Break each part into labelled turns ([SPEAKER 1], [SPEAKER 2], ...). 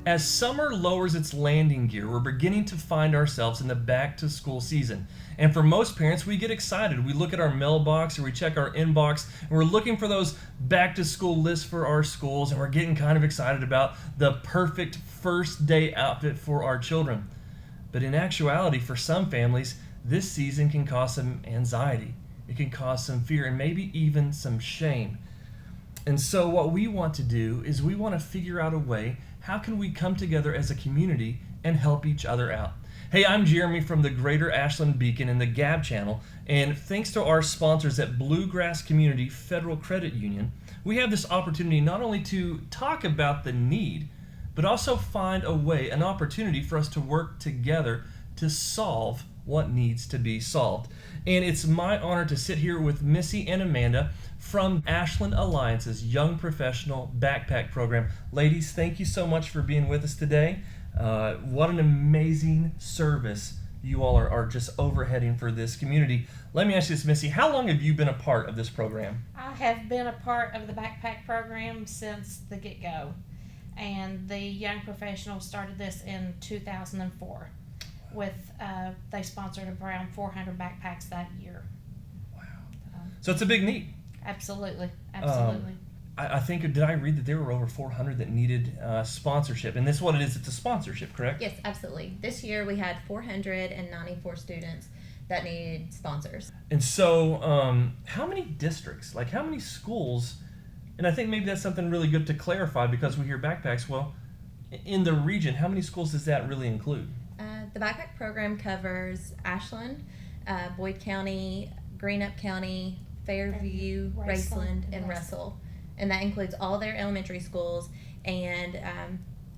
[SPEAKER 1] As summer lowers its landing gear, we're beginning to find ourselves in the back to school season. And for most parents, we get excited. We look at our mailbox or we check our inbox and we're looking for those back to school lists for our schools, and we're getting kind of excited about the perfect first day outfit for our children. But in actuality, for some families, this season can cause some anxiety. It can cause some fear and maybe even some shame. And so what we want to do is we want to figure out a way, how can we come together as a community and help each other out? Hey, I'm Jeremy from the Greater Ashland Beacon and the Gab channel, and thanks to our sponsors at Bluegrass Community Federal Credit Union, we have this opportunity not only to talk about the need, but also find a way, an opportunity for us to work together to solve what needs to be solved. And it's my honor to sit here with Missy and Amanda from Ashland Alliance's Young Professional Backpack Program. Ladies, thank you so much for being with us today. What an amazing service you all are just overheading for this community. Let me ask you this, Missy, how long have you been a part of this program?
[SPEAKER 2] I have been a part of the backpack program since the get-go, and the Young Professionals started this in 2004 with they sponsored around 400 backpacks that year.
[SPEAKER 1] Wow. So it's a big need.
[SPEAKER 2] Absolutely.
[SPEAKER 1] I think, did I read that there were over 400 that needed sponsorship? And this is what it is, it's a sponsorship, correct?
[SPEAKER 3] Yes, absolutely. This year we had 494 students that needed sponsors.
[SPEAKER 1] And so how many districts, like how many schools, and I think maybe that's something really good to clarify because we hear backpacks, well, in the region, how many schools does that really include?
[SPEAKER 3] The backpack program covers Ashland, Boyd County, Greenup County, Fairview, Raceland, and Russell. And that includes all their elementary schools and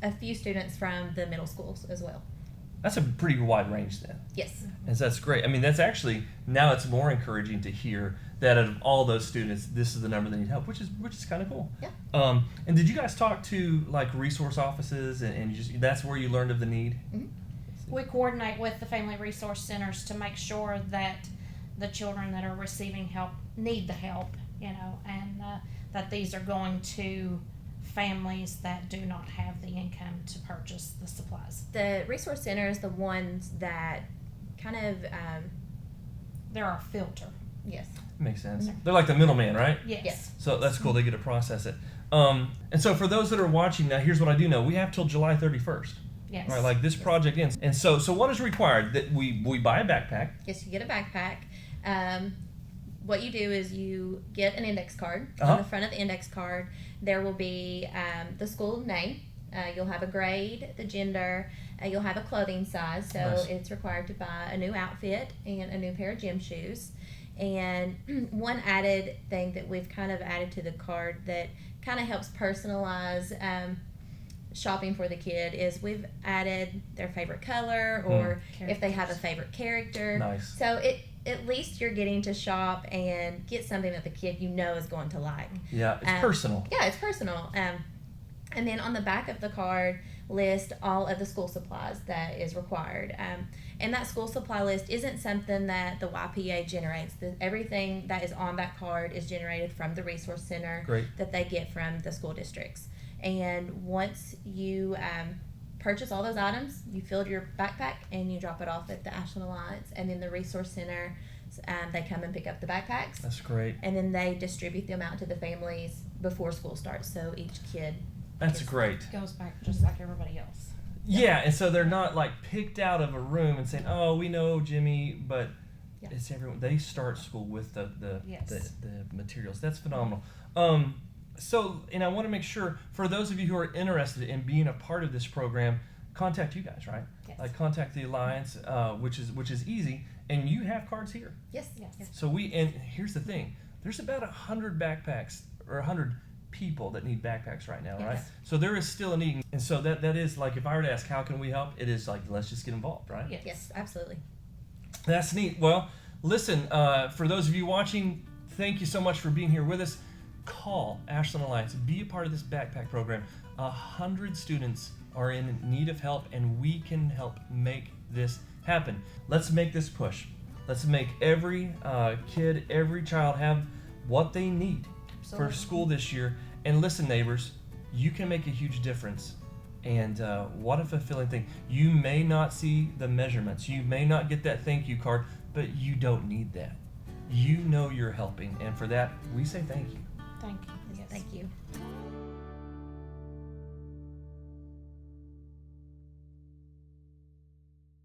[SPEAKER 3] a few students from the middle schools as well.
[SPEAKER 1] That's a pretty wide range then.
[SPEAKER 3] Yes.
[SPEAKER 1] And so that's great. I mean, that's actually, now it's more encouraging to hear that out of all those students, this is the number that need help, which is kind of cool.
[SPEAKER 3] Yeah.
[SPEAKER 1] And did you guys talk to like resource offices and just that's where you learned of the need?
[SPEAKER 3] Mm-hmm.
[SPEAKER 2] We coordinate with the Family Resource Centers to make sure that the children that are receiving help need the help, and that these are going to families that do not have the income to purchase the supplies.
[SPEAKER 3] The resource center is the ones that kind of,
[SPEAKER 2] They're our filter.
[SPEAKER 3] yes.
[SPEAKER 1] Makes sense. They're like the middleman, right?
[SPEAKER 2] Yes.
[SPEAKER 1] So that's cool. They get to process it. And so for those that are watching now, here's what I do know. We have till July 31st.
[SPEAKER 2] Yes.
[SPEAKER 1] Right, like this project ends. And so what is required? That we buy a backpack.
[SPEAKER 3] Yes, you get a backpack. What you do is you get an index card.
[SPEAKER 1] Uh-huh.
[SPEAKER 3] On the front of the index card, there will be the school name. You'll have a grade, the gender. You'll have a clothing size. So
[SPEAKER 1] Nice.
[SPEAKER 3] It's required to buy a new outfit and a new pair of gym shoes. And one added thing that we've kind of added to the card that kind of helps personalize shopping for the kid is we've added their favorite color or if they have a favorite character.
[SPEAKER 1] Nice.
[SPEAKER 3] So at least you're getting to shop and get something that the kid is going to like.
[SPEAKER 1] Yeah, it's personal.
[SPEAKER 3] Yeah, it's personal. And then on the back of the card, list all of the school supplies that is required. And that school supply list isn't something that the YPA generates. Everything that is on that card is generated from the resource center.
[SPEAKER 1] Great.
[SPEAKER 3] That they get from the school districts. And once you purchase all those items, you fill your backpack and you drop it off at the Ashland Alliance, and then the resource center, they come and pick up the backpacks.
[SPEAKER 1] That's great.
[SPEAKER 3] And then they distribute them out to the families before school starts, so each kid.
[SPEAKER 1] That's great.
[SPEAKER 2] Goes back just like everybody else.
[SPEAKER 1] Yeah, and so they're not like picked out of a room and saying, "Oh, we know Jimmy," but
[SPEAKER 3] Yeah.
[SPEAKER 1] it's everyone. They start school with the
[SPEAKER 2] Yes.
[SPEAKER 1] materials. That's phenomenal. So, and I want to make sure for those of you who are interested in being a part of this program, contact you guys, right?
[SPEAKER 2] Yes.
[SPEAKER 1] Like contact the Alliance, which is easy, and you have cards here.
[SPEAKER 3] Yes.
[SPEAKER 2] Yes.
[SPEAKER 1] So and here's the thing: there's about 100 backpacks or 100 people that need backpacks right now, right?
[SPEAKER 3] Yes.
[SPEAKER 1] So there is still a need, and so that is like if I were to ask how can we help, it is like let's just get involved, right?
[SPEAKER 3] Yes, absolutely.
[SPEAKER 1] That's neat. Well, listen, for those of you watching, thank you so much for being here with us. Call Ashland Alliance, be a part of this backpack program. 100 students are in need of help, and we can help make this happen. Let's make this push. Let's make every kid, every child have what they need for
[SPEAKER 2] Absolutely.
[SPEAKER 1] school this year. And listen, neighbors, you can make a huge difference And what a fulfilling thing. You may not see the measurements, you may not get that thank you card, but you don't need that. You know you're helping, and for that, we say thank you.
[SPEAKER 2] Thank you. Yes.
[SPEAKER 3] Thank you.